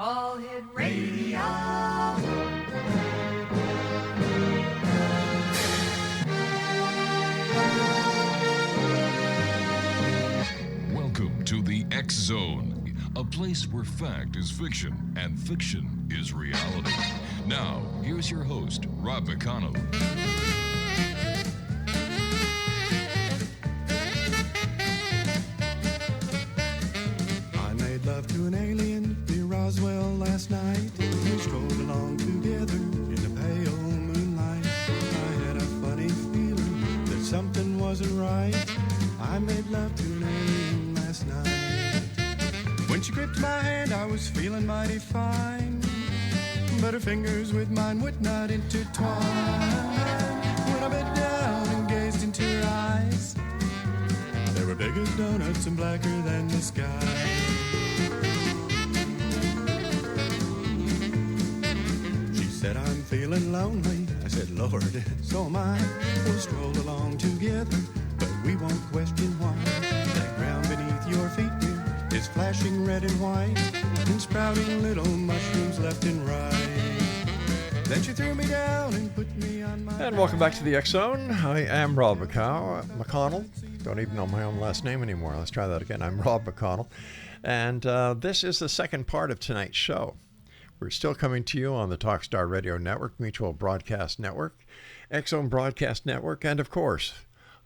All Hit Radio. Welcome to the X Zone, a place where fact is fiction and fiction is reality. Now, here's your host, Rob McConnell. I made love to an alien near Roswell last night. We strolled along together in the pale moonlight. I had a funny feeling that something wasn't right. I made love to an alien last night. When she gripped my hand, I was feeling mighty fine, but her fingers with mine would not intertwine. When I bent down and gazed into her eyes, they were big as donuts and blacker than the sky. She said, I'm feeling lonely. I said, Lord, so am I. We'll stroll along together, but we won't question why. That ground beneath your feet, dear, is flashing red and white and sprouting little mushrooms left and right. Then she threw me down and put me on my And welcome back to the X Zone. I am Rob McConnell. Don't even know my own last name anymore. Let's try that again. I'm Rob McConnell. And this is the second part of tonight's show. We're still coming to you on the Talkstar Radio Network, Mutual Broadcast Network, X Zone Broadcast Network, and of course,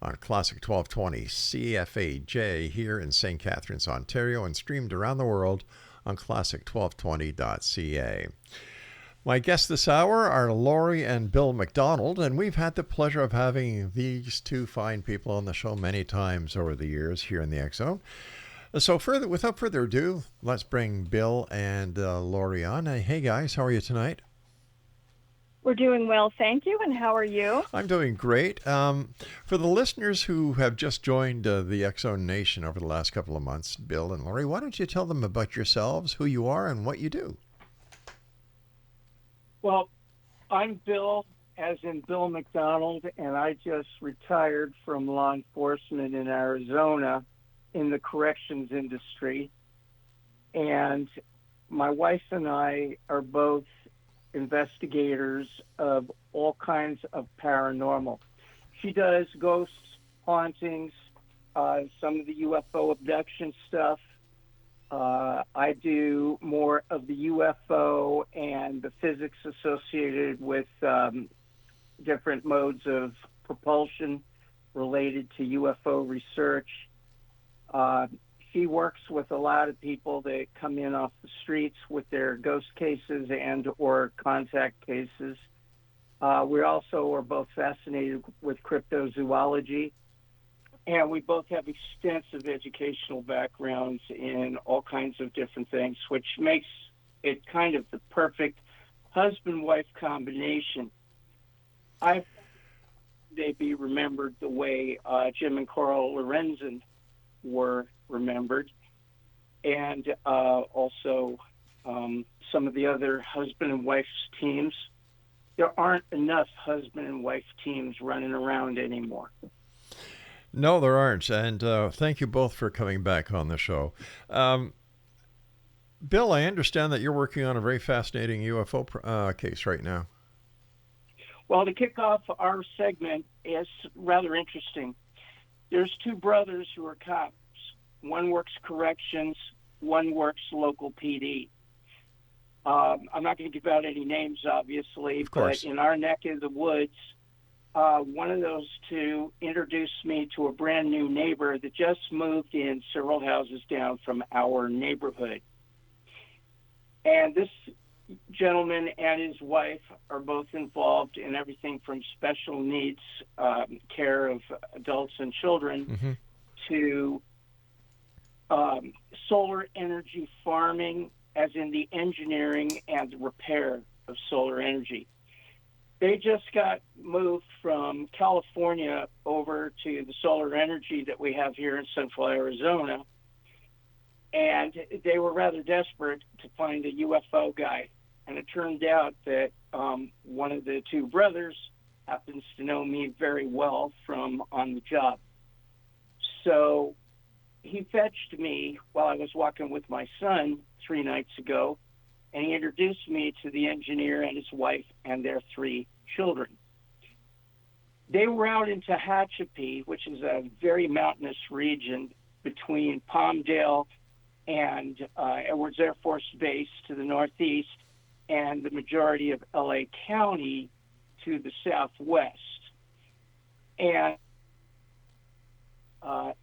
on Classic 1220 CFAJ here in St. Catharines, Ontario, and streamed around the world on classic1220.ca. My guests this hour are Lori and Bill McDonald, and we've had the pleasure of having these two fine people on the show many times over the years here in the X Zone. So without further ado, let's bring Bill and Lori on. Hey guys, how are you tonight? We're doing well, thank you. And how are you? I'm doing great. For the listeners who have just joined the X Zone Nation over the last couple of months, Bill and Lori, why don't you tell them about yourselves, who you are, and what you do? Well, I'm Bill, as in Bill McDonald, and I just retired from law enforcement in Arizona in the corrections industry. And my wife and I are both investigators of all kinds of paranormal. She does ghosts, hauntings, some of the UFO abduction stuff. I do more of the UFO and the physics associated with different modes of propulsion related to UFO research. She works with a lot of people that come in off the streets with their ghost cases and or contact cases. We also are both fascinated with cryptozoology. And we both have extensive educational backgrounds in all kinds of different things, which makes it kind of the perfect husband-wife combination. They be remembered the way Jim and Carl Lorenzen were remembered, and also some of the other husband and wife teams. There aren't enough husband and wife teams running around anymore. No, there aren't. And thank you both for coming back on the show. Bill, I understand that you're working on a very fascinating UFO case right now. Well, to kick off our segment is rather interesting. There's two brothers who are cops. One works corrections, one works local PD. I'm not going to give out any names, obviously, but in our neck of the woods, one of those two introduced me to a brand new neighbor that just moved in several houses down from our neighborhood. And this gentleman and his wife are both involved in everything from special needs care of adults and children to solar energy farming, as in the engineering and the repair of solar energy. They just got moved from California over to the solar energy that we have here in central Arizona, and they were rather desperate to find a UFO guy. And it turned out that one of the two brothers happens to know me very well from on the job. So he fetched me while I was walking with my son 3 nights ago, and he introduced me to the engineer and his wife and their 3 children. They were out in Tehachapi, which is a very mountainous region between Palmdale and Edwards Air Force Base to the northeast, and the majority of LA County to the southwest, and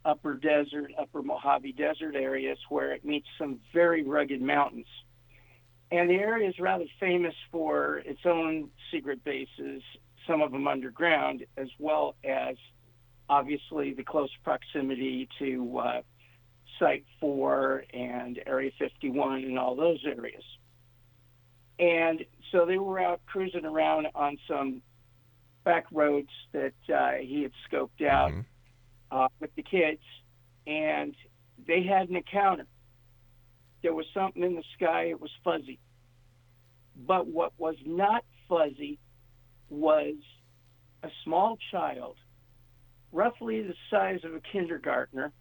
upper Mojave Desert areas where it meets some very rugged mountains. And the area is rather famous for its own secret bases, some of them underground, as well as obviously the close proximity to Site 4 and Area 51 and all those areas. And so they were out cruising around on some back roads that he had scoped out with the kids, and they had an encounter. There was something in the sky, it was fuzzy. But what was not fuzzy was a small child, roughly the size of a kindergartner,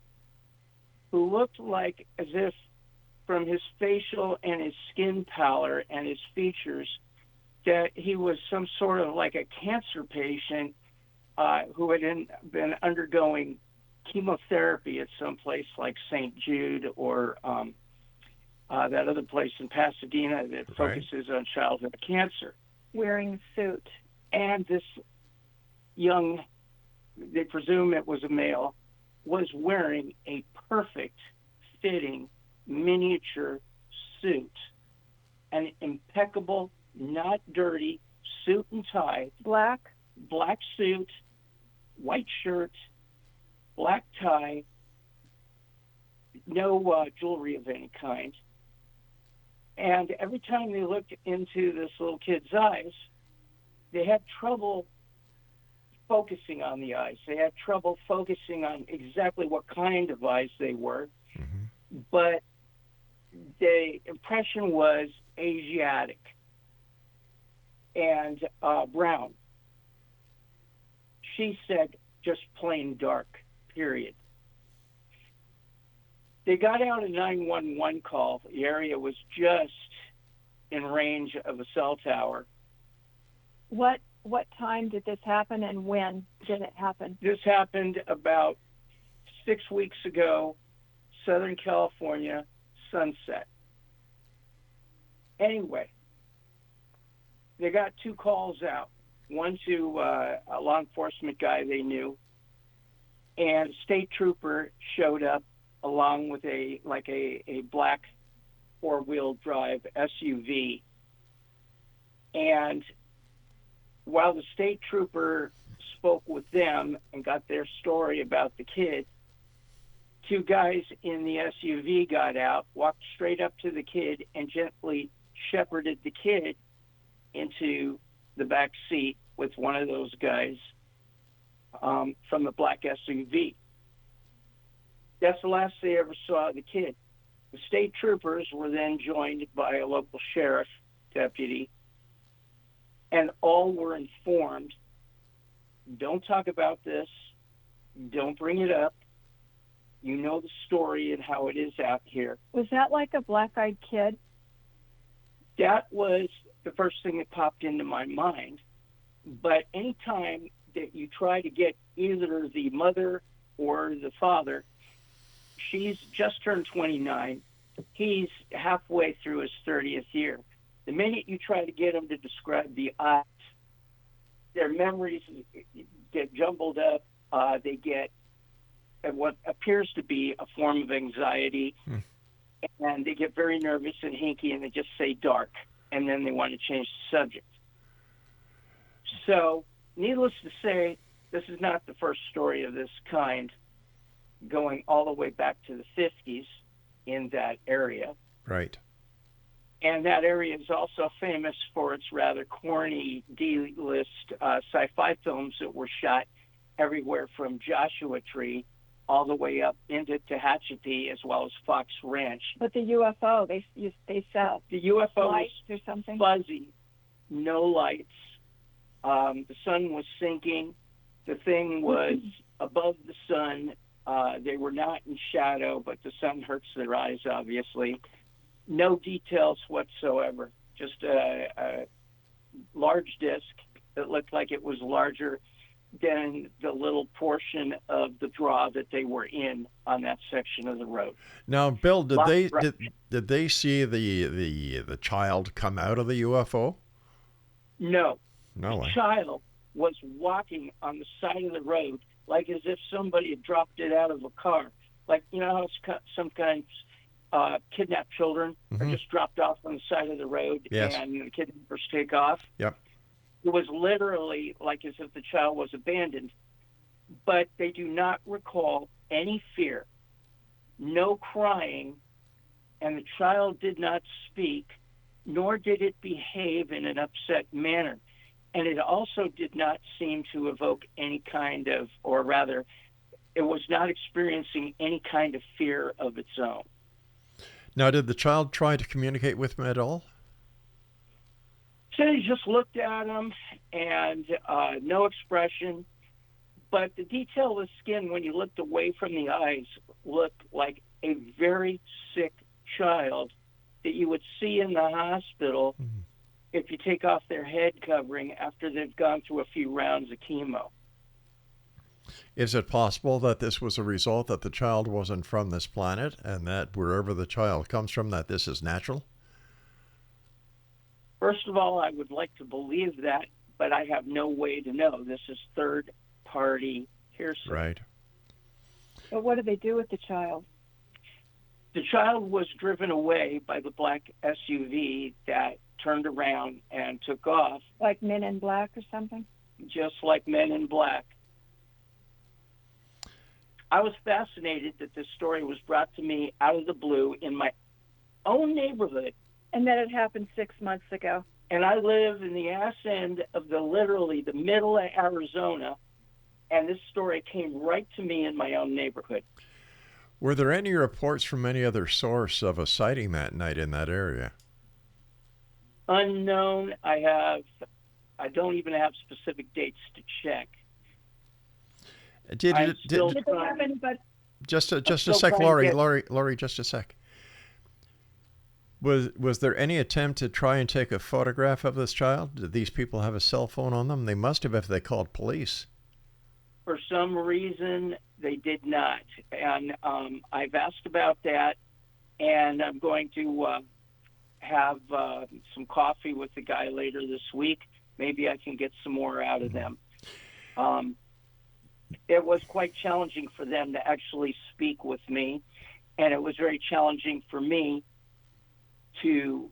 who looked like as if from his facial and his skin pallor and his features that he was some sort of like a cancer patient who had been undergoing chemotherapy at some place like St. Jude or that other place in Pasadena that focuses on childhood cancer. Wearing a suit. And this young, they presume it was a male, was wearing a perfect fitting miniature suit, an impeccable, not dirty suit and tie, black suit, white shirt, black tie, no jewelry of any kind. And every time they looked into this little kid's eyes, they had trouble focusing on the eyes. They had trouble focusing on exactly what kind of eyes they were. But the impression was Asiatic and brown. She said just plain dark, period. They got out a 911 call. The area was just in range of a cell tower. What time did this happen, and when did it happen? This happened about 6 weeks ago, Southern California, sunset. Anyway, they got 2 calls out. One to a law enforcement guy they knew, and a state trooper showed up along with a black 4-wheel drive SUV. And while the state trooper spoke with them and got their story about the kid, 2 guys in the SUV got out, walked straight up to the kid, and gently shepherded the kid into the back seat with one of those guys from the black SUV. That's the last they ever saw of the kid. The state troopers were then joined by a local sheriff deputy, and all were informed, don't talk about this, don't bring it up. You know the story and how it is out here. Was that like a black-eyed kid? That was the first thing that popped into my mind. But anytime that you try to get either the mother or the father, she's just turned 29. He's halfway through his 30th year. The minute you try to get them to describe the eyes, their memories get jumbled up. They get what appears to be a form of anxiety, and they get very nervous and hinky, and they just say dark, and then they want to change the subject. So, needless to say, this is not the first story of this kind, going all the way back to the 50s in that area. Right. And that area is also famous for its rather corny D-list sci-fi films that were shot everywhere from Joshua Tree all the way up into Tehachapi, as well as Fox Ranch. But the UFO, they said the UFO lights was or something? Fuzzy, no lights. The sun was sinking. The thing was above the sun, They were not in shadow, but the sun hurts their eyes, obviously. No details whatsoever. Just a large disc that looked like it was larger than the little portion of the draw that they were in on that section of the road. Now, Bill, did they see the child come out of the UFO? No. No way. The child was walking on the side of the road like as if somebody had dropped it out of a car. Like, you know how sometimes kidnapped children are just dropped off on the side of the road and the kidnappers take off? Yep. It was literally like as if the child was abandoned. But they do not recall any fear, no crying, and the child did not speak, nor did it behave in an upset manner. And it also did not seem to evoke any kind of, or rather, it was not experiencing any kind of fear of its own. Now, did the child try to communicate with him at all? So he just looked at him and no expression. But the detail of the skin, when you looked away from the eyes, looked like a very sick child that you would see in the hospital if you take off their head covering after they've gone through a few rounds of chemo. Is it possible that this was a result that the child wasn't from this planet and that wherever the child comes from, that this is natural? First of all, I would like to believe that, but I have no way to know. This is third-party hearsay. Right. But what did they do with the child? The child was driven away by the black SUV that turned around and took off. Like Men in Black or something? Just like Men in Black. I was fascinated that this story was brought to me out of the blue in my own neighborhood. And that it happened 6 months ago. And I live in the ass end of literally the middle of Arizona, and this story came right to me in my own neighborhood. Were there any reports from any other source of a sighting that night in that area? Unknown. I don't even have specific dates to check. Did they have anybody? Just a sec, Lori, just a sec. Was there any attempt to try and take a photograph of this child? Did these people have a cell phone on them? They must have if they called police. For some reason, they did not. And I've asked about that, and I'm going to have some coffee with the guy later this week. Maybe I can get some more out of them. It was quite challenging for them to actually speak with me, and it was very challenging for me to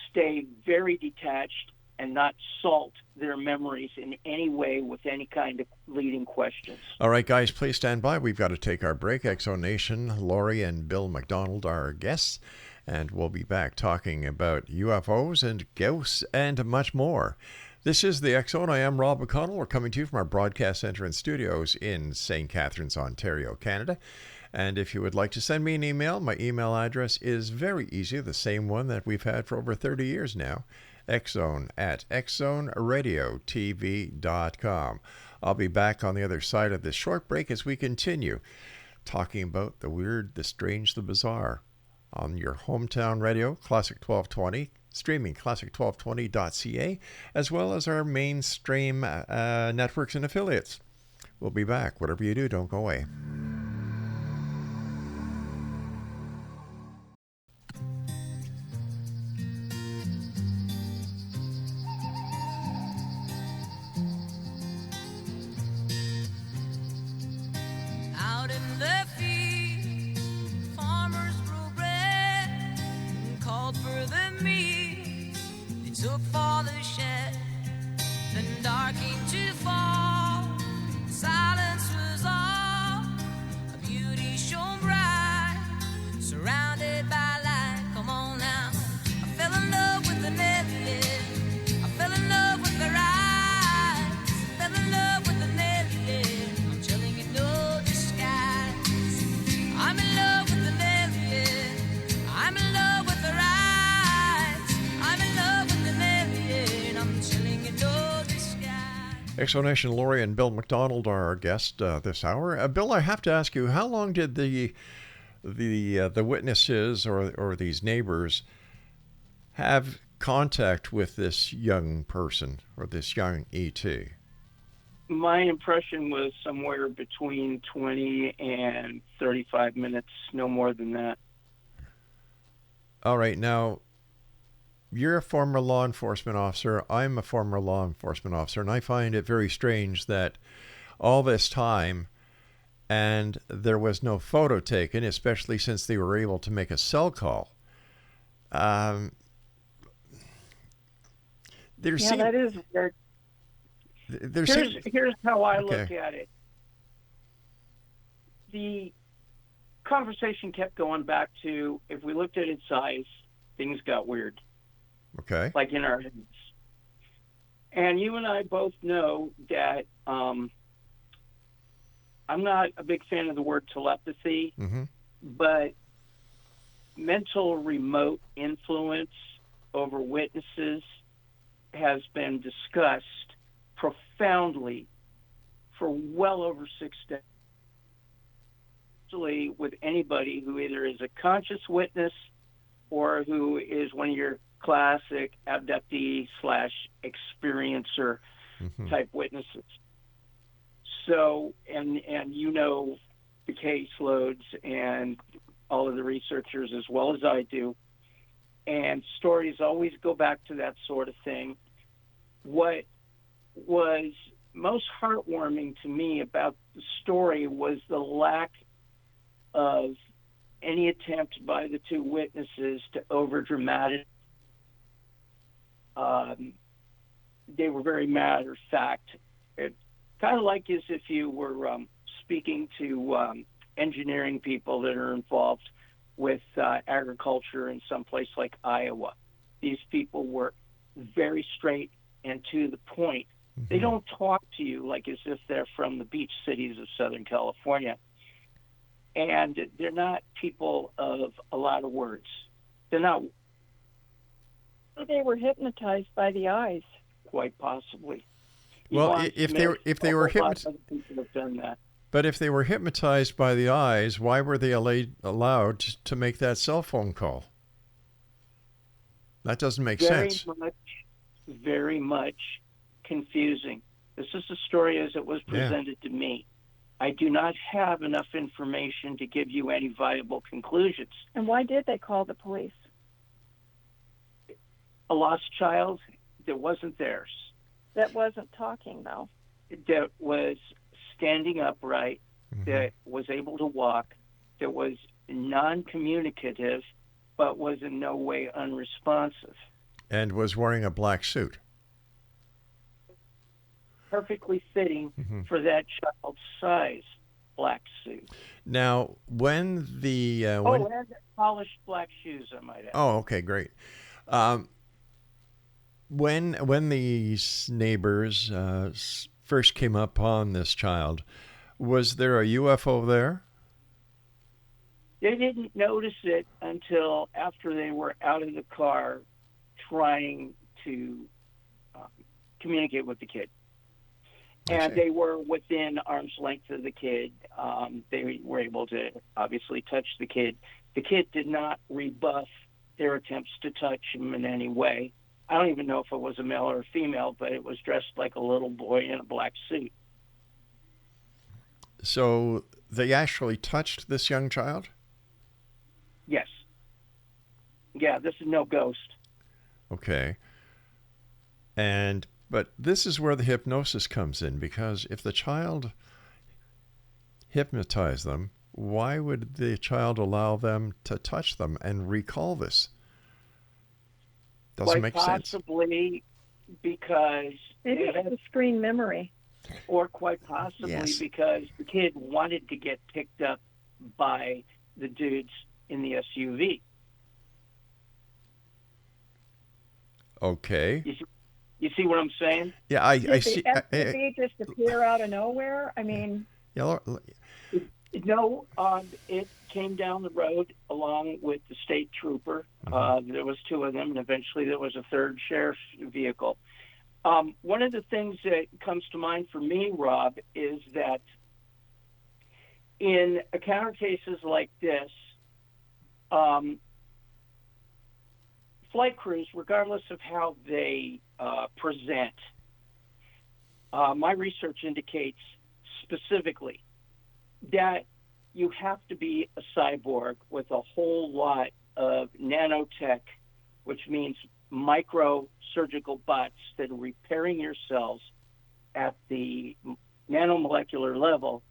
stay very detached and not salt their memories in any way with any kind of leading questions. All right, guys, please stand by. We've got to take our break. Exo Nation, Lori and Bill McDonald are our guests, and we'll be back talking about UFOs and ghosts and much more. This is the X Zone. I am Rob McConnell. We're coming to you from our broadcast center and studios in St. Catharines, Ontario, Canada. And if you would like to send me an email, my email address is very easy, the same one that we've had for over 30 years now, xzone@xzoneradiotv.com. I'll be back on the other side of this short break as we continue talking about the weird, the strange, the bizarre on your hometown radio, Classic 1220, streaming classic1220.ca, as well as our mainstream networks and affiliates. We'll be back. Whatever you do, don't go away. Out in the fields, farmers grow bread and called for the meat they took for the shed. Then dark came to fall, silence was all Explanation Lori and Bill McDonald are our guests this hour. Bill, I have to ask you, how long did the witnesses or these neighbors have contact with this young person or this young ET? My impression was somewhere between 20 and 35 minutes, no more than that. All right, now, you're a former law enforcement officer. I'm a former law enforcement officer, and I find it very strange that all this time and there was no photo taken, especially since they were able to make a cell call. That is weird. Here's how I look at it. The conversation kept going back to, if we looked at its eyes, things got weird. Okay. Like in our heads. And you and I both know that I'm not a big fan of the word telepathy, but mental remote influence over witnesses has been discussed profoundly for well over 6 decades. Actually, with anybody who either is a conscious witness or who is one of your classic abductee / experiencer type witnesses. So, and you know the caseloads and all of the researchers as well as I do, and stories always go back to that sort of thing. What was most heartwarming to me about the story was the lack of any attempt by the two witnesses to over-dramatize. They were very matter of fact. It kind of like as if you were speaking to engineering people that are involved with agriculture in some place like Iowa. These people were very straight and to the point. They don't talk to you like as if they're from the beach cities of Southern California. And they're not people of a lot of words. They're not. They were hypnotized by the eyes. Quite possibly. Well, if they were hypnotized, people have done that. But if they were hypnotized by the eyes, why were they allowed to make that cell phone call? That doesn't make sense. Very much confusing. This is the story as it was presented to me. I do not have enough information to give you any viable conclusions. And why did they call the police? A lost child that wasn't theirs. That wasn't talking, though. That was standing upright, that was able to walk, that was non-communicative, but was in no way unresponsive. And was wearing a black suit. Perfectly fitting for that child's size black suit. Now, when the... and polished black shoes, I might add. Oh, okay, great. When these neighbors first came upon this child, was there a UFO there? They didn't notice it until after they were out of the car trying to communicate with the kid. And they were within arm's length of the kid. They were able to obviously touch the kid. The kid did not rebuff their attempts to touch him in any way. I don't even know if it was a male or a female, but it was dressed like a little boy in a black suit. So they actually touched this young child? Yes. Yeah, this is no ghost. Okay. But this is where the hypnosis comes in, because if the child hypnotized them, why would the child allow them to touch them and recall this? Doesn't make sense. Possibly because maybe it had a screen memory. Or quite possibly because the kid wanted to get picked up by the dudes in the SUV. Okay. You see what I'm saying? Yeah, I see. Did the SUV just appear out of nowhere? I mean... Yeah, no, it came down the road along with the state trooper. There was two of them, and eventually there was a third sheriff's vehicle. One of the things that comes to mind for me, Rob, is that in encounter cases like this, flight crews, regardless of how they present, my research indicates specifically that you have to be a cyborg with a whole lot of nanotech, which means micro surgical bots that are repairing your cells at the nanomolecular level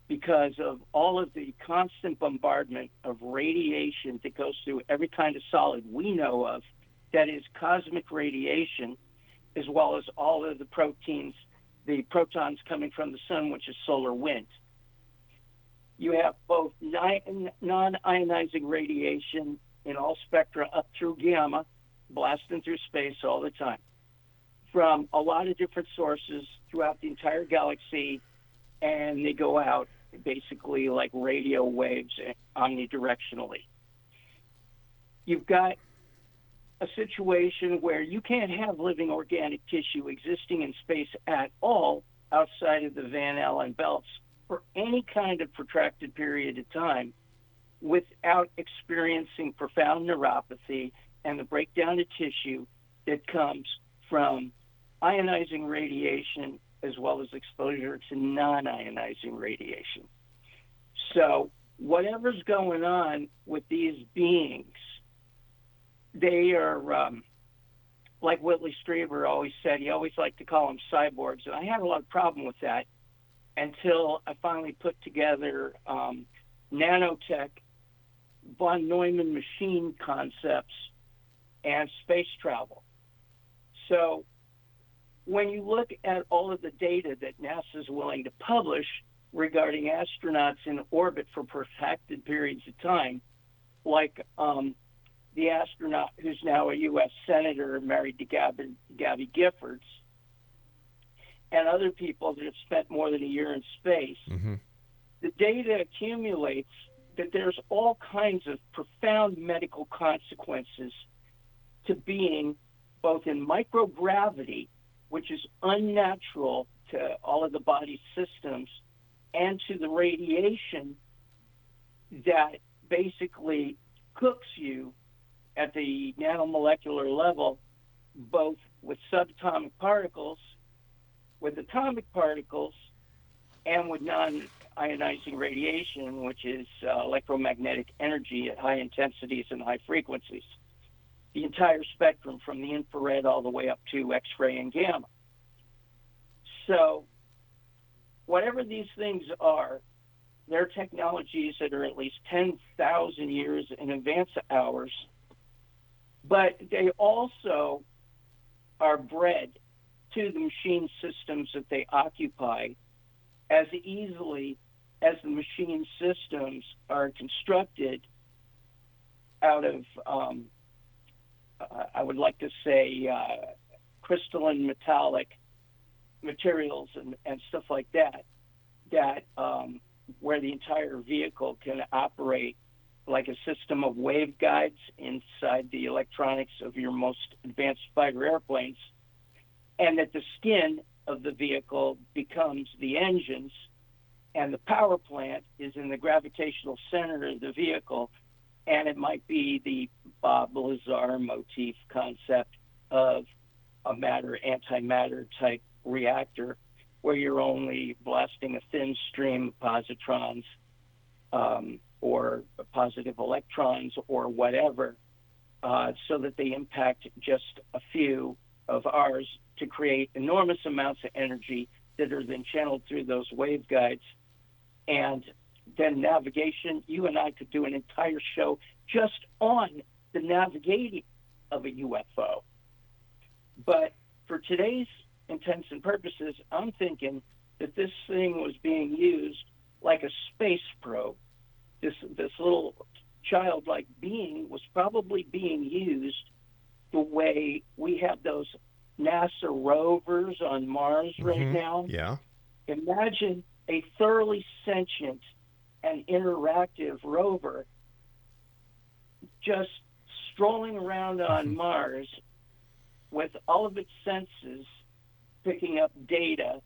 because of all of the constant bombardment of radiation that goes through every kind of solid we know of that is cosmic radiation, as well as all of the protons coming from the sun, which is solar wind. You have both non-ionizing radiation in all spectra up through gamma, blasting through space all the time, from a lot of different sources throughout the entire galaxy, and they go out basically like radio waves omnidirectionally. You've got a situation where you can't have living organic tissue existing in space at all outside of the Van Allen belts for any kind of protracted period of time without experiencing profound neuropathy and the breakdown of tissue that comes from ionizing radiation as well as exposure to non-ionizing radiation. So whatever's going on with these beings, they are, like Whitley Strieber always said, he always liked to call them cyborgs, and I had a lot of problem with that until I finally put together nanotech, von Neumann machine concepts, and space travel. So when you look at all of the data that NASA is willing to publish regarding astronauts in orbit for protracted periods of time, like the astronaut who's now a U.S. Senator married to Gabby Giffords, and other people that have spent more than a year in space, the data accumulates that there's all kinds of profound medical consequences to being both in microgravity, which is unnatural to all of the body's systems, and to the radiation that basically cooks you at the nanomolecular level, both with subatomic particles, with atomic particles, and with non-ionizing radiation, which is electromagnetic energy at high intensities and high frequencies. The entire spectrum from the infrared all the way up to X-ray and gamma. So whatever these things are, they're technologies that are at least 10,000 years in advance of ours, but they also are bred to the machine systems that they occupy as easily as the machine systems are constructed out of, I would like to say, crystalline metallic materials and stuff like that, where the entire vehicle can operate like a system of waveguides inside the electronics of your most advanced fighter airplanes, and that the skin of the vehicle becomes the engines, and the power plant is in the gravitational center of the vehicle, and it might be the Bob Lazar motif concept of a matter-antimatter type reactor, where you're only blasting a thin stream of positrons or positive electrons or whatever, so that they impact just a few of ours to create enormous amounts of energy that are then channeled through those waveguides. And then navigation, you and I could do an entire show just on the navigating of a UFO. But for today's intents and purposes, I'm thinking that this thing was being used like a space probe. This little childlike being was probably being used the way we have those NASA rovers on Mars right now. Yeah. Imagine a thoroughly sentient and interactive rover just strolling around on Mars with all of its senses picking up data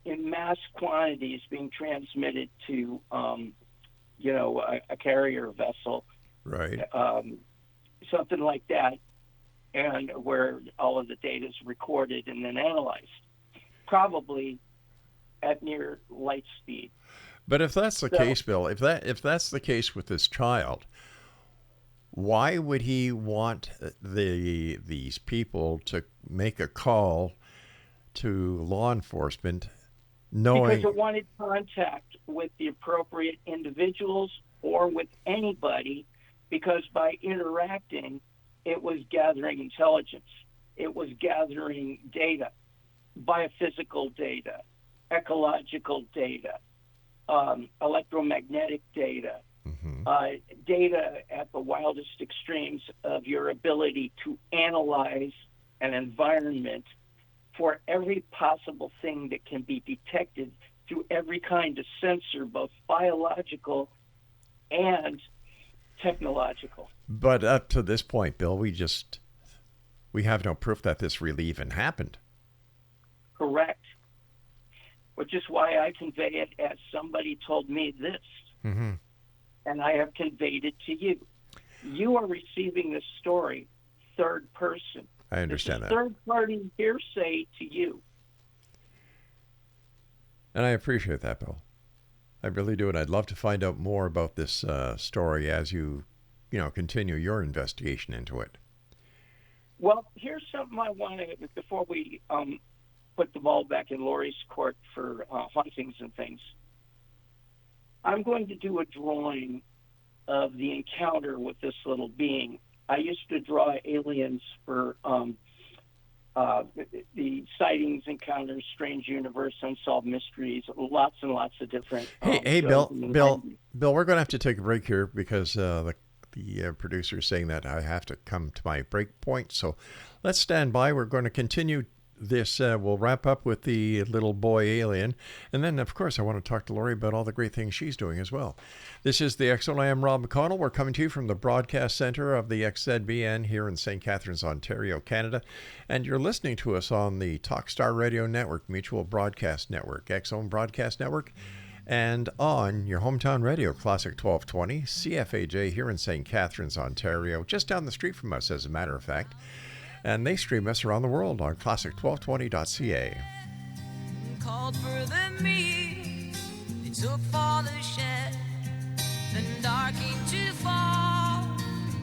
in mass quantities being transmitted to, a carrier vessel, Right. something like that, and where all of the data is recorded and then analyzed, probably at near light speed. But if that's the case, Bill, if that's the case with this child, why would he want these people to make a call to law enforcement, knowing? Because it wanted contact with the appropriate individuals or with anybody, because by interacting, it was gathering intelligence. It was gathering data, biophysical data, ecological data, electromagnetic data, data at the wildest extremes of your ability to analyze an environment for every possible thing that can be detected through every kind of sensor, both biological and technological. But up to this point, Bill, we have no proof that this really even happened. Correct. Which is why I convey it as somebody told me this. Mm-hmm. And I have conveyed it to you. You are receiving this story third person. I understand that. Third party hearsay to you. And I appreciate that, Bill. I really do. And I'd love to find out more about this story as you continue your investigation into it. Well, here's something I want to, before we put the ball back in Lori's court for hauntings and things. I'm going to do a drawing of the encounter with this little being. I used to draw aliens for the Sightings, Encounters, Strange Universe, Unsolved Mysteries, lots and lots of different. Hey, Bill, we're going to have to take a break here because the producer is saying that I have to come to my break point. So let's stand by. We're going to continue this. We'll wrap up with the little boy alien. And then, of course, I want to talk to Lori about all the great things she's doing as well. This is the X-Zone. I am Rob McConnell. We're coming to you from the broadcast center of the XZBN here in St. Catharines, Ontario, Canada. And you're listening to us on the Talkstar Radio Network, Mutual Broadcast Network, X-Zone Broadcast Network, and on your hometown radio, Classic 1220, CFAJ here in St. Catharines, Ontario, just down the street from us, as a matter of fact. And they stream us around the world on classic1220.ca. Called for the meat, they took for the shed, then dark came to fall,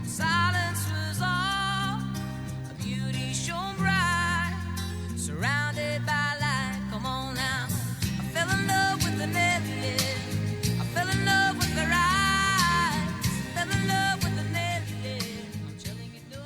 silence was all, a beauty shone bright, surrounded by light. Come on now, I fell in love with the alien, I fell in love with their eyes, fell in love with the alien, I'm telling you no.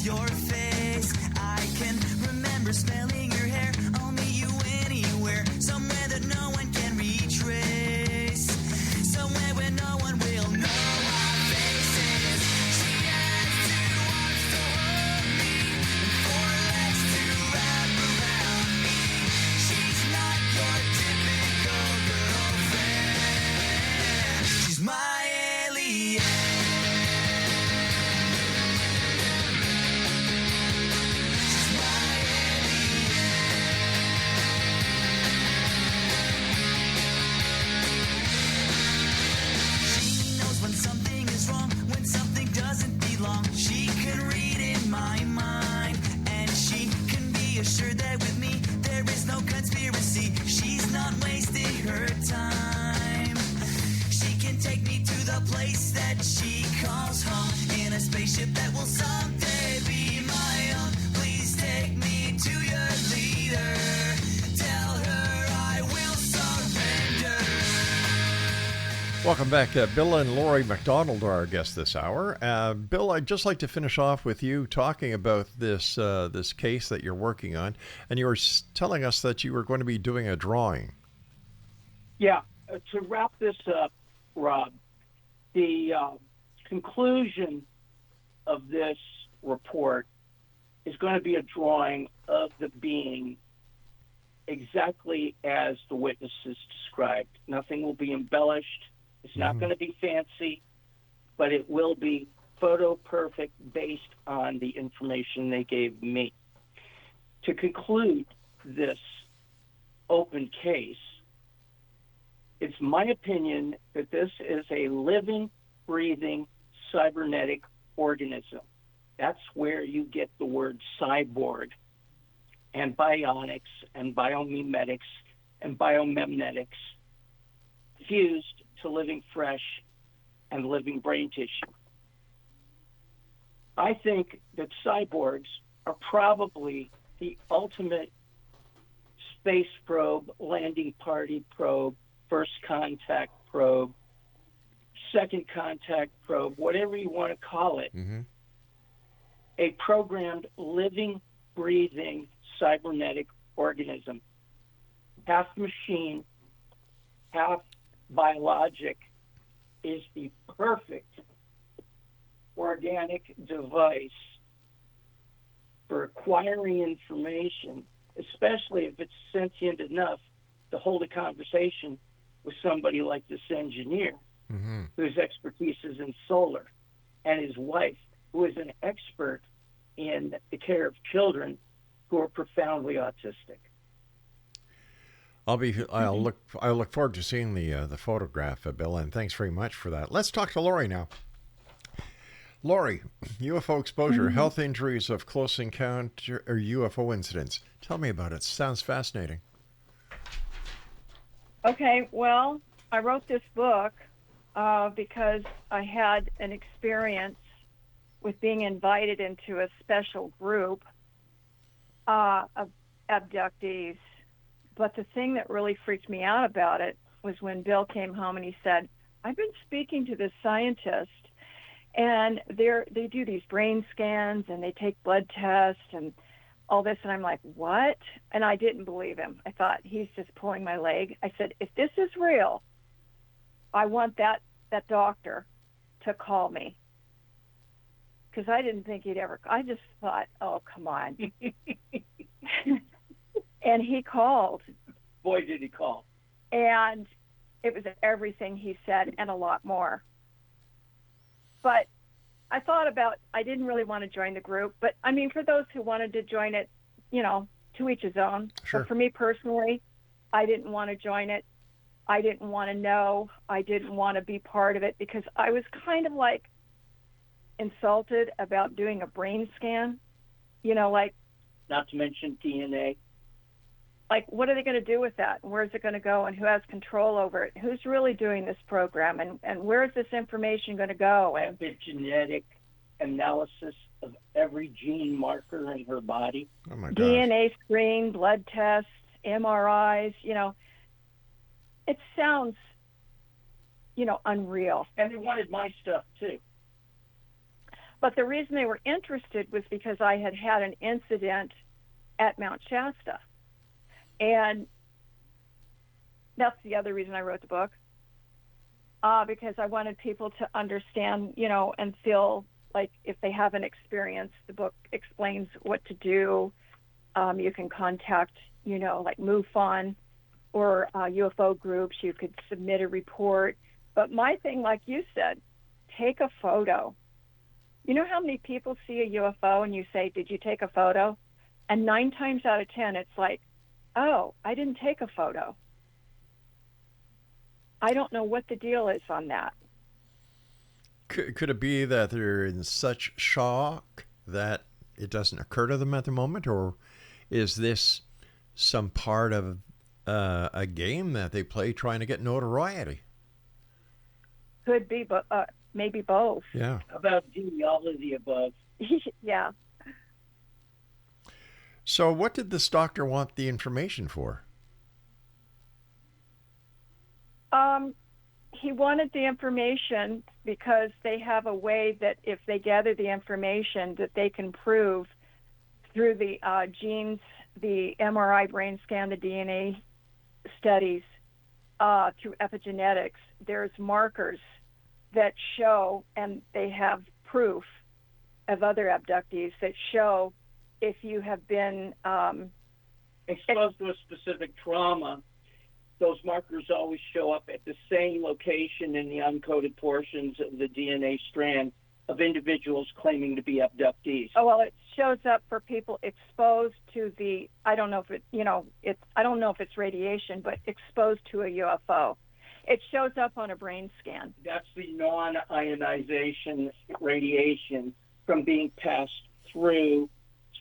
Your face, I can remember smelling your hair. I'll meet you anywhere, somewhere that no one can retrace, somewhere where no one will know our faces. She has two arms to hold me and four legs to wrap around me. She's not your typical girlfriend. She's my alien. Assured that with me there is no conspiracy. She's not wasting her time. She can take me to the place that she calls home in a spaceship that will someday be my own. Please take me to your leader. Tell her I will surrender. Welcome back. Bill and Lori McDonald are our guests this hour. Bill, I'd just like to finish off with you talking about this this case that you're working on. And you were telling us that you were going to be doing a drawing. Yeah. To wrap this up, Rob, The conclusion of this report is going to be a drawing of the being exactly as the witnesses described. Nothing will be embellished. It's not going to be fancy, but it will be photo perfect based on the information they gave me. To conclude this open case, it's my opinion that this is a living, breathing, cybernetic organism. That's where you get the word cyborg and bionics and biomimetics and biomimetics fused to living flesh and living brain tissue. I think that cyborgs are probably the ultimate space probe, landing party probe, first contact probe, second contact probe, whatever you want to call it. A programmed, living, breathing, cybernetic organism, half machine, half biologic, is the perfect organic device for acquiring information, especially if it's sentient enough to hold a conversation with somebody like this engineer, whose expertise is in solar, and his wife, who is an expert in the care of children who are profoundly autistic. I'll look forward to seeing the photograph, Bill, and thanks very much for that. Let's talk to Lori now. Lori, UFO exposure, health injuries of close encounter or UFO incidents. Tell me about it. Sounds fascinating. Okay, well, I wrote this book because I had an experience with being invited into a special group of abductees. But the thing that really freaked me out about it was when Bill came home and he said, I've been speaking to this scientist, and they do these brain scans and they take blood tests and all this. And I'm like, what? And I didn't believe him. I thought, he's just pulling my leg. I said, if this is real, I want that doctor to call me. Because I didn't think he'd ever, I just thought, oh, come on. And he called. Boy, did he call. And it was everything he said and a lot more. But I thought I didn't really want to join the group. But, I mean, for those who wanted to join it, to each his own. Sure. But for me personally, I didn't want to join it. I didn't want to know. I didn't want to be part of it because I was kind of like insulted about doing a brain scan. Not to mention DNA. Like, what are they going to do with that? And where's it going to go? And who has control over it? Who's really doing this program? And where is this information going to go? And Epigenetic analysis of every gene marker in her body. Oh, my gosh. DNA screen, blood tests, MRIs, it sounds, unreal. And they wanted my stuff, too. But the reason they were interested was because I had had an incident at Mount Shasta. And that's the other reason I wrote the book, because I wanted people to understand, and feel like if they haven't experienced, the book explains what to do. You can contact, like MUFON or UFO groups. You could submit a report. But my thing, like you said, take a photo. You know how many people see a UFO and you say, did you take a photo? And 9 times out of 10, it's like, oh, I didn't take a photo. I don't know what the deal is on that. Could it be that they're in such shock that it doesn't occur to them at the moment? Or is this some part of a game that they play trying to get notoriety? Could be, but maybe both. Yeah. How about D, all of the above? Yeah. So what did this doctor want the information for? He wanted the information because they have a way that if they gather the information that they can prove through the genes, the MRI brain scan, the DNA studies, through epigenetics, there's markers that show, and they have proof of other abductees that show if you have been exposed to a specific trauma, those markers always show up at the same location in the uncoded portions of the DNA strand of individuals claiming to be abductees. Oh, well, it shows up for people exposed to the, I don't know if it's radiation, but exposed to a UFO. It shows up on a brain scan. That's the non-ionization radiation from being passed through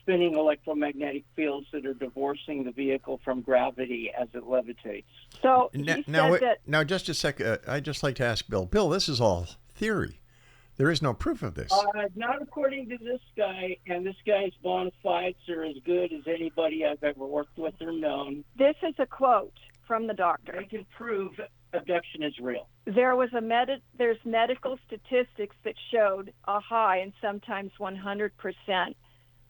spinning electromagnetic fields that are divorcing the vehicle from gravity as it levitates. So now, just a second. I'd just like to ask Bill. Bill, this is all theory. There is no proof of this. Not according to this guy, and this guy's bona fides are as good as anybody I've ever worked with or known. This is a quote from the doctor. They can prove abduction is real. There's medical statistics that showed a high and sometimes 100%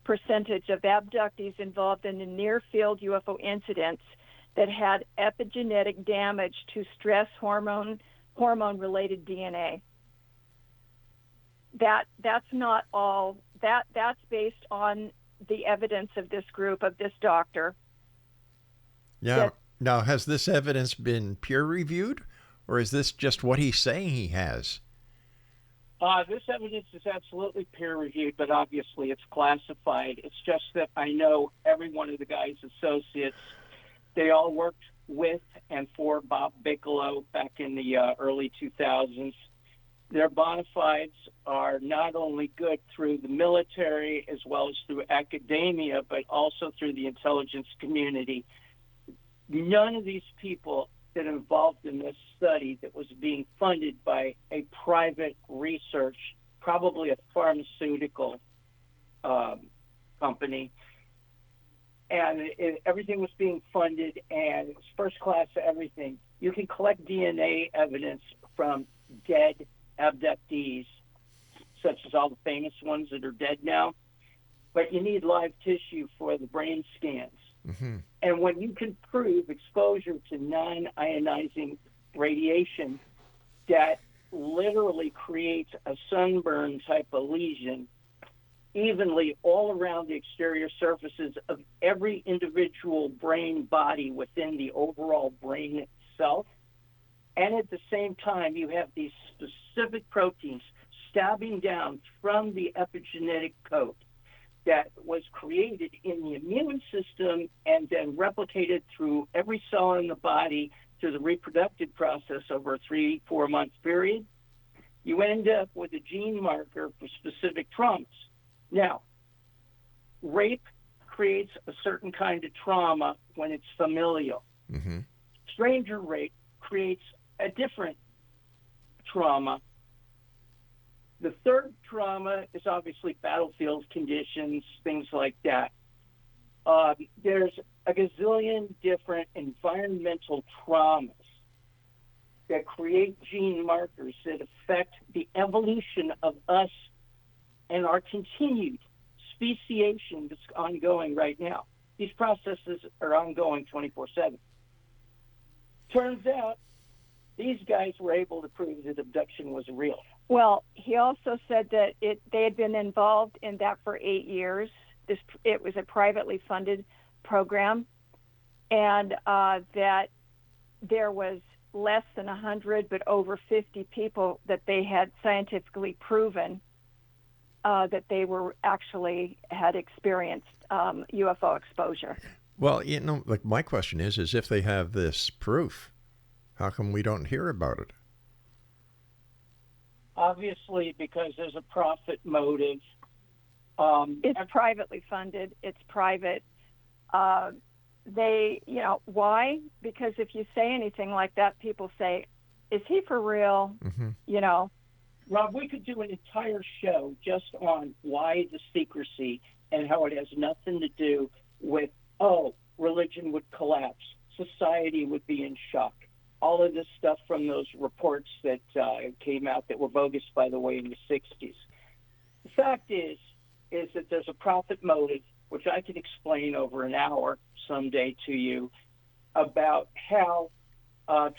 percentage of abductees involved in the near-field UFO incidents that had epigenetic damage to stress hormone-related DNA. That's not all. That's based on the evidence of this group, of this doctor. Yeah. Now, has this evidence been peer-reviewed, or is this just what he's saying he has? This evidence is absolutely peer-reviewed, but obviously it's classified. It's just that I know every one of the guy's associates. They all worked with and for Bob Bigelow back in the early 2000s. Their bona fides are not only good through the military as well as through academia, but also through the intelligence community. None of these people that are involved in this study that was being funded by a private research, probably a pharmaceutical company, and everything was being funded, and it's first class everything. You can collect DNA evidence from dead abductees, such as all the famous ones that are dead now, but you need live tissue for the brain scans. Mm-hmm. And when you can prove exposure to non-ionizing radiation that literally creates a sunburn type of lesion evenly all around the exterior surfaces of every individual brain body within the overall brain itself, and at the same time you have these specific proteins stabbing down from the epigenetic code that was created in the immune system and then replicated through every cell in the body through the reproductive process over a 3-4 month period, you end up with a gene marker for specific traumas. Now, rape creates a certain kind of trauma when it's familial. Mm-hmm. Stranger rape creates a different trauma. The third trauma is obviously battlefield conditions, things like that. There's a gazillion different environmental traumas that create gene markers that affect the evolution of us and our continued speciation that's ongoing right now. These processes are ongoing 24/7. Turns out these guys were able to prove that abduction was real. Well, he also said that they had been involved in that for 8 years. It was a privately funded program, and that there was less than 100, but over 50 people that they had scientifically proven that they were actually had experienced UFO exposure. Well, like my question is if they have this proof, how come we don't hear about it? Obviously, because there's a profit motive. It's privately funded. It's private. Why? Because if you say anything like that, people say, is he for real? Mm-hmm. Rob, we could do an entire show just on why the secrecy and how it has nothing to do with, religion would collapse, society would be in shock. All of this stuff from those reports that came out that were bogus, by the way, in the 60s. The fact is that there's a profit motive, which I can explain over an hour someday to you, about how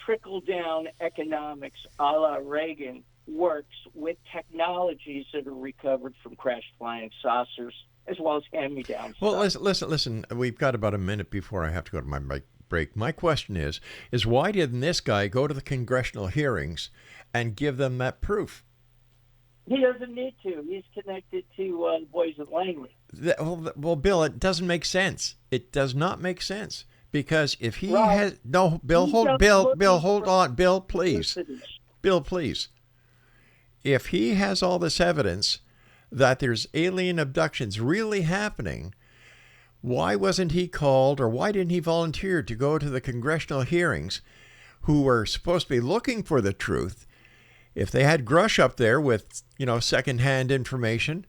trickle-down economics a la Reagan works with technologies that are recovered from crashed flying saucers, as well as hand-me-down Well, stuff. listen. We've got about a minute before I have to go to my break. My question is why didn't this guy go to the congressional hearings and give them that proof? He doesn't need to. He's connected to Boys at Langley. Well, Bill, it doesn't make sense. It does not make sense. Because if he Rob, has... No, Bill, he's hold just Bill, looking hold for on. Bill, please. publicity. Bill, please. If he has all this evidence that there's alien abductions really happening, why wasn't he called, or why didn't he volunteer to go to the congressional hearings, who were supposed to be looking for the truth? If they had Grush up there with, secondhand information,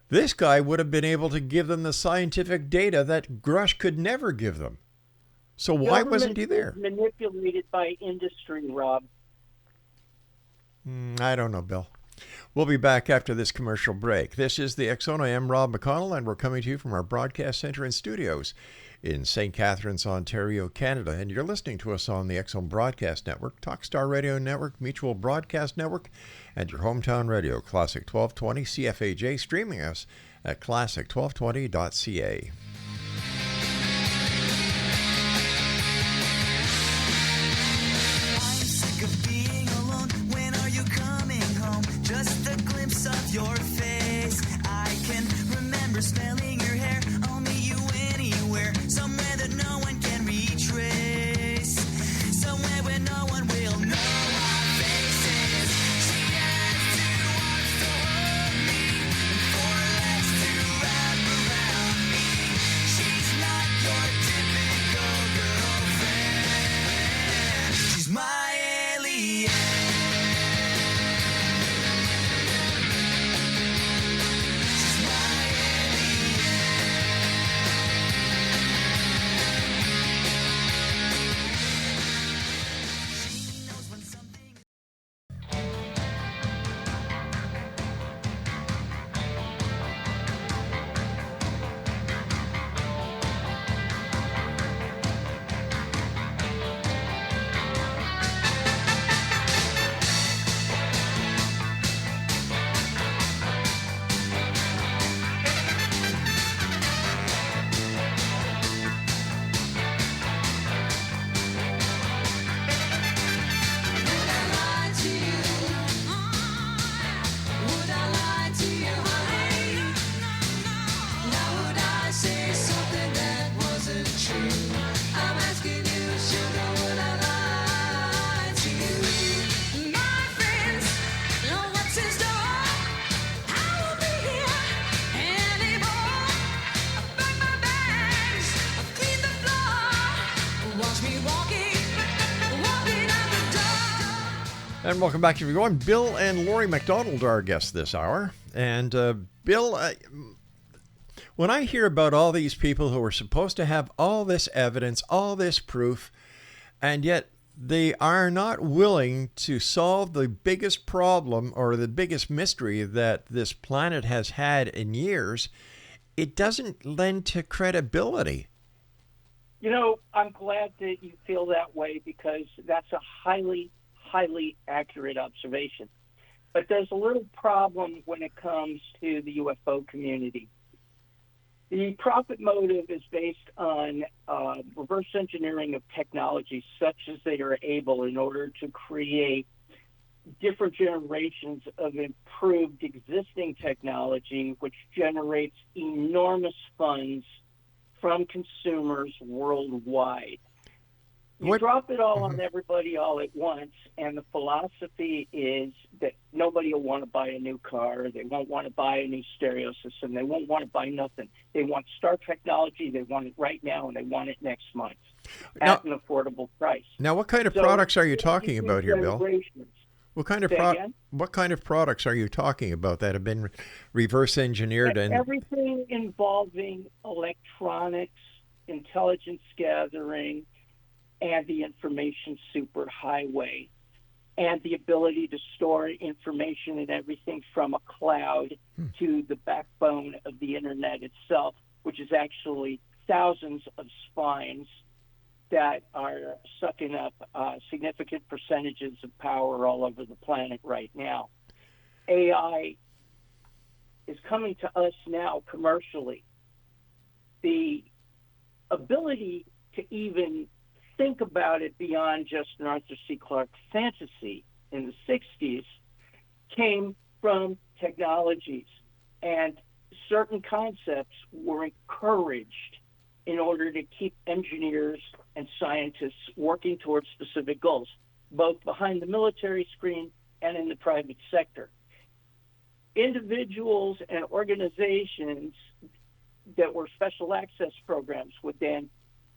this guy would have been able to give them the scientific data that Grush could never give them. So why wasn't he there? Government is manipulated by industry, Rob. I don't know, Bill. We'll be back after this commercial break. This is the X Zone. I am Rob McConnell, and we're coming to you from our broadcast center and studios in St. Catharines, Ontario, Canada. And you're listening to us on the X Zone Broadcast Network, Talkstar Radio Network, Mutual Broadcast Network, and your hometown radio, Classic 1220 CFAJ, streaming us at classic1220.ca. Just a glimpse of your face. I can remember smelling your hair. I'll meet you anywhere, somewhere that no one can retrace, somewhere where no one will know our faces. She has two arms to hold me and four legs to wrap around me. She's not your typical girlfriend. She's my alien. And welcome back, everyone. Bill and Lori McDonald are our guests this hour. And Bill, when I hear about all these people who are supposed to have all this evidence, all this proof, and yet they are not willing to solve the biggest problem or the biggest mystery that this planet has had in years, it doesn't lend to credibility. I'm glad that you feel that way, because that's a highly accurate observation. But there's a little problem when it comes to the UFO community. The profit motive is based on reverse engineering of technology such as they are able in order to create different generations of improved existing technology, which generates enormous funds from consumers worldwide. You drop it all on everybody all at once, and the philosophy is that nobody will want to buy a new car, they won't want to buy a new stereo system, they won't want to buy nothing. They want Star technology, they want it right now, and they want it next month at an affordable price. Now, what kind of products are you talking about here, Bill? What kind of products are you talking about that have been reverse engineered? And everything involving electronics, intelligence gathering, and the information superhighway, and the ability to store information and everything from a cloud to the backbone of the internet itself, which is actually thousands of spines that are sucking up significant percentages of power all over the planet right now. AI is coming to us now commercially. The ability to even think about it beyond just an Arthur C. Clarke fantasy in the 60s came from technologies, and certain concepts were encouraged in order to keep engineers and scientists working towards specific goals, both behind the military screen and in the private sector. Individuals and organizations that were special access programs would then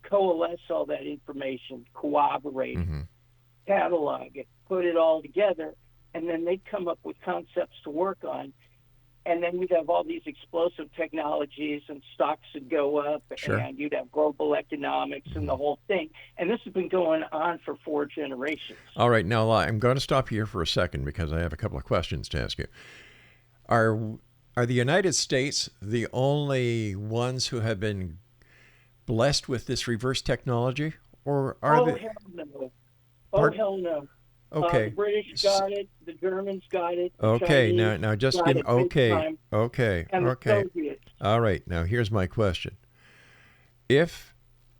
coalesce all that information, corroborate, catalog it, put it all together, and then they'd come up with concepts to work on. And then we'd have all these explosive technologies, and stocks would go up, and you'd have global economics and the whole thing. And this has been going on for 4 generations. All right, now I'm going to stop here for a second because I have a couple of questions to ask you. Are the United States the only ones who have been blessed with this reverse technology, or are hell no! Hell no! Okay. The British got it. The Germans got it. The Okay. Chinese Now just got give. it big time, Okay. and the Soviets. All right. Now here's my question: if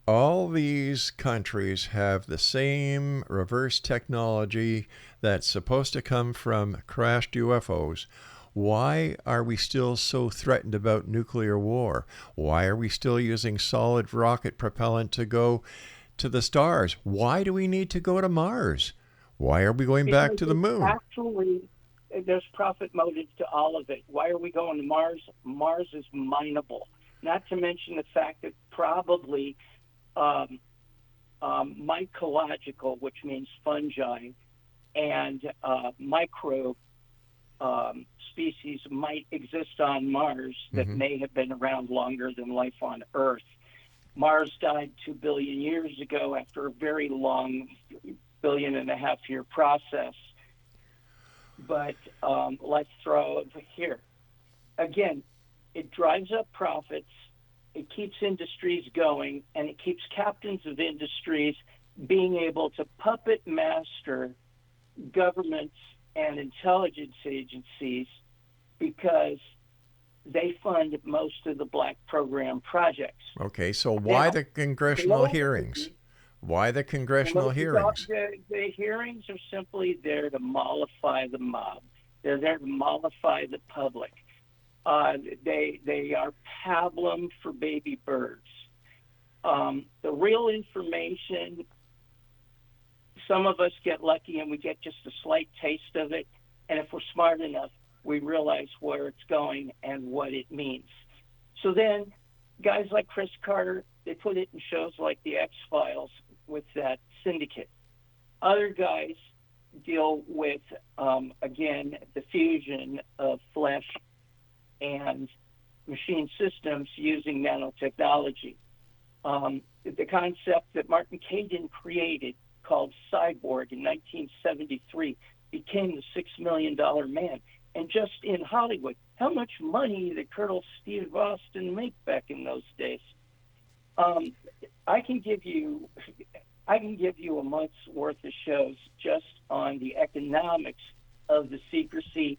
all these countries have the same reverse technology that's supposed to come from crashed UFOs, why are we still so threatened about nuclear war? Why are we still using solid rocket propellant to go to the stars? Why do we need to go to Mars? Why are we going back to the moon? Actually, there's profit motives to all of it. Why are we going to Mars? Mars is mineable. Not to mention the fact that probably mycological, which means fungi, and microbe species might exist on Mars that may have been around longer than life on Earth. Mars died 2 billion years ago after a very long 1.5-year process. But let's throw over here. Again, it drives up profits, it keeps industries going, and it keeps captains of industries being able to puppet master governments and intelligence agencies because they fund most of the black program projects. Okay, so why the congressional hearings? Why the congressional hearings? The hearings are simply there to mollify the mob. They're there to mollify the public. They are pablum for baby birds. The real information, some of us get lucky and we get just a slight taste of it. And if we're smart enough, we realize where it's going and what it means. So then guys like Chris Carter, they put it in shows like The X-Files with that syndicate. Other guys deal with, again, the fusion of flesh and machine systems using nanotechnology. The concept that Martin Caidin created called Cyborg in 1973 became the $6 million man. And just in Hollywood, how much money did Colonel Steve Austin make back in those days? I can give you a month's worth of shows just on the economics of the secrecy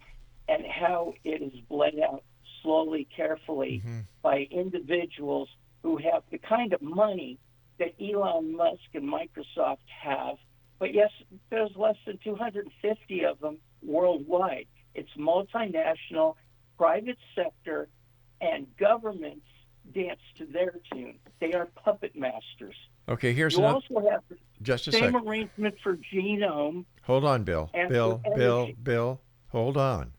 and how it is bled out slowly, carefully by individuals who have the kind of money that Elon Musk and Microsoft have. But yes, there's less than 250 of them worldwide. It's multinational, private sector, and governments dance to their tune. They are puppet masters. Okay, here's you also have the just a same second. arrangement for genome. Hold on, Bill. and Bill, for Bill, energy. Bill, hold on.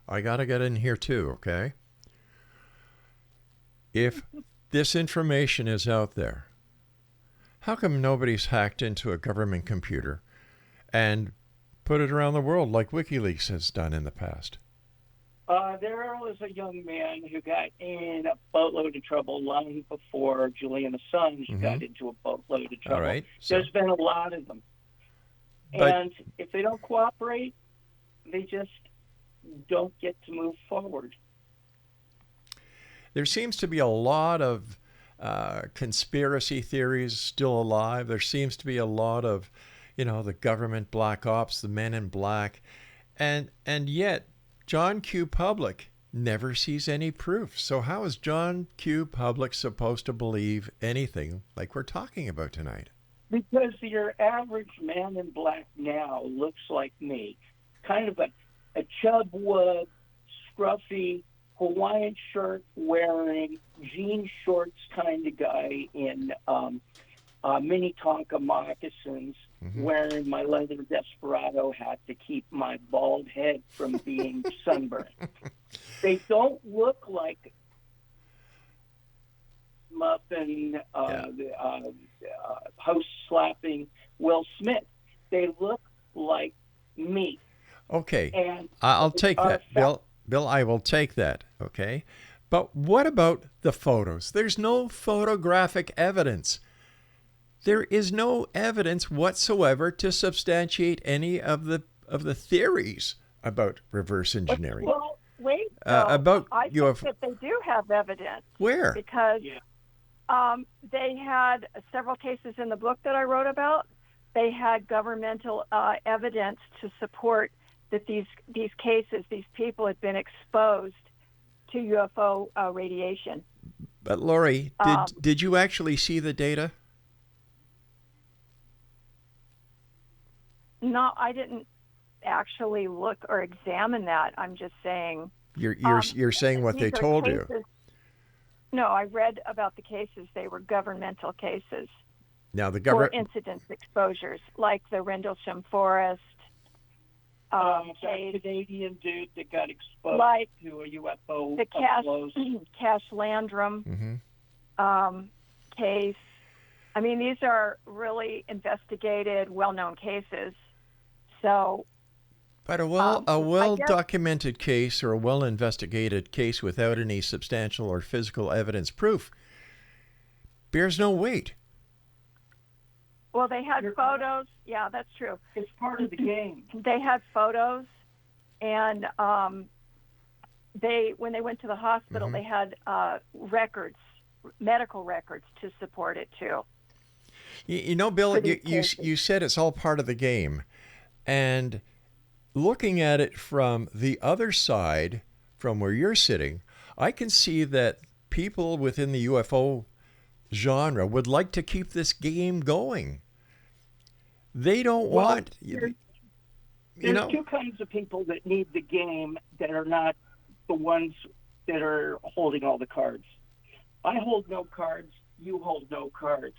I got to get in here too, okay? If this information is out there, how come nobody's hacked into a government computer and put it around the world like WikiLeaks has done in the past? There was a young man who got in a boatload of trouble long before Julian Assange got into a boatload of trouble. All right. There's been a lot of them. But- And if they don't cooperate, they just don't get to move forward. There seems to be a lot of conspiracy theories still alive. There seems to be a lot of, the government black ops, the men in black. And yet, John Q. Public never sees any proof. So how is John Q. Public supposed to believe anything like we're talking about tonight? Because your average man in black now looks like me. Kind of a Chub Wood, scruffy, Hawaiian shirt wearing, jean shorts kind of guy in mini Tonka moccasins, wearing my leather Desperado hat to keep my bald head from being sunburned. They don't look like muffin host slapping Will Smith. They look like me. Okay, and I'll take that, Bill. Bill, I will take that, okay? But what about the photos? There's no photographic evidence. There is no evidence whatsoever to substantiate any of the theories about reverse engineering. Well, wait. About I UFO. think that they do have evidence. Where? Because they had several cases in the book that I wrote about. They had governmental evidence to support that these cases, these people had been exposed to UFO radiation. But Lori, did you actually see the data? No, I didn't actually look or examine that. I'm just saying. You're saying what they told you. No, I read about the cases. They were governmental cases. Now the for incident exposures, like the Rendlesham Forest. That Canadian dude that got exposed to a UFO. The Cash Landrum case. I mean, these are really investigated, well-known cases. So, but a well-documented case or a well-investigated case without any substantial or physical evidence proof bears no weight. Well, they had photos. Yeah, that's true. It's part of the game. They had photos, and when they went to the hospital, they had records, medical records to support it too. Bill, you said it's all part of the game, and looking at it from the other side, from where you're sitting, I can see that people within the UFO genre would like to keep this game going. They don't want... There's two kinds of people that need the game that are not the ones that are holding all the cards. I hold no cards, you hold no cards.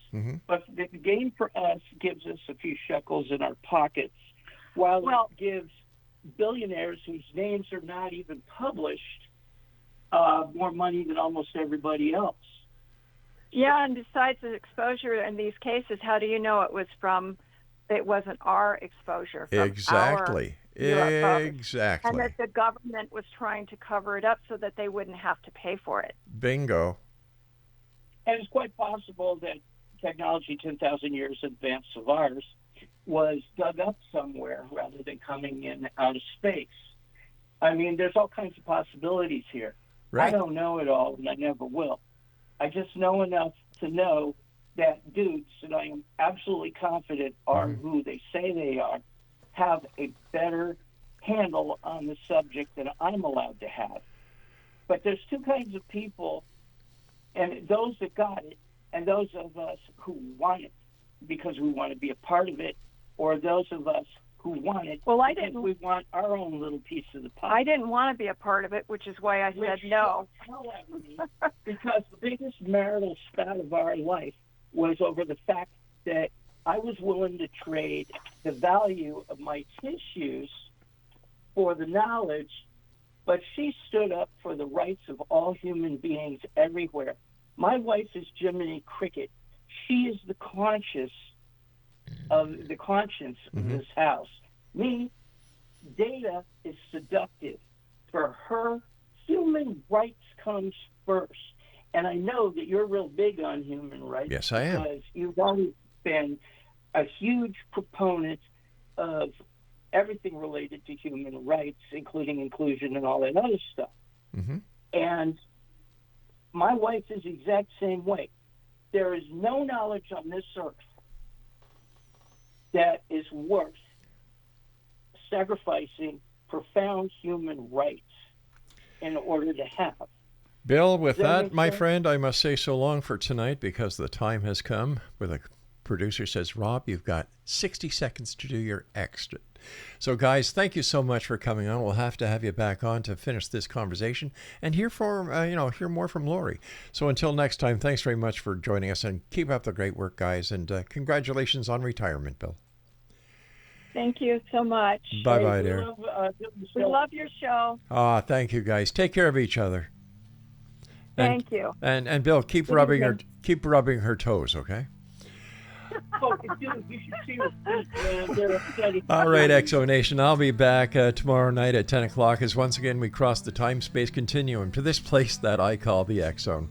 But the game for us gives us a few shekels in our pockets, while it gives billionaires whose names are not even published more money than almost everybody else. Yeah, and besides the exposure in these cases, how do you know it wasn't our exposure from exactly. our UFOs? Exactly. And that the government was trying to cover it up so that they wouldn't have to pay for it. Bingo. And it's quite possible that technology 10,000 years in advance of ours was dug up somewhere rather than coming in out of space. I mean, there's all kinds of possibilities here. Right. I don't know it all, and I never will. I just know enough to know that dudes, and I am absolutely confident are who they say they are, have a better handle on the subject than I'm allowed to have. But there's two kinds of people, and those that got it, and those of us who want it because we want to be a part of it, or those of us who want it because we want our own little piece of the pie. I didn't want to be a part of it, which is why I said no. Because the biggest marital spat of our life was over the fact that I was willing to trade the value of my tissues for the knowledge, but she stood up for the rights of all human beings everywhere. My wife is Jiminy Cricket. She is the conscience of this house. Me, Data is seductive. For her, human rights comes first. And I know that you're real big on human rights. Yes, I am. Because you've always been a huge proponent of everything related to human rights, including inclusion and all that other stuff. And my wife is the exact same way. There is no knowledge on this earth that is worth sacrificing profound human rights in order to have. Bill, with Does that that, make my sense? friend, I must say so long for tonight because the time has come where the producer says, Rob, you've got 60 seconds to do your extra. So, guys, thank you so much for coming on. We'll have to have you back on to finish this conversation and hear more from Lori. So until next time, thanks very much for joining us and keep up the great work, guys. And congratulations on retirement, Bill. Thank you so much. Bye-bye, dear. We love your show. Thank you, guys. Take care of each other. Thank you. And Bill, keep Good rubbing evening. her toes, okay? Oh, dude, you should see her feet, man. They're upsetting. All right, Exo Nation. I'll be back tomorrow night at 10 o'clock as once again we cross the time-space continuum to this place that I call the X Zone.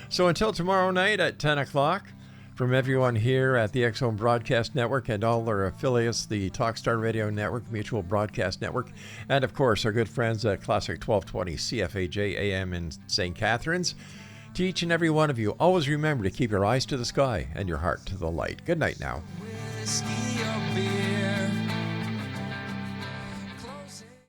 So until tomorrow night at 10 o'clock, from everyone here at the X Zone Broadcast Network and all their affiliates, the Talkstar Radio Network, Mutual Broadcast Network, and of course our good friends at Classic 1220 CFAJ AM in St. Catharines, to each and every one of you, always remember to keep your eyes to the sky and your heart to the light. Good night now. Whiskey or beer.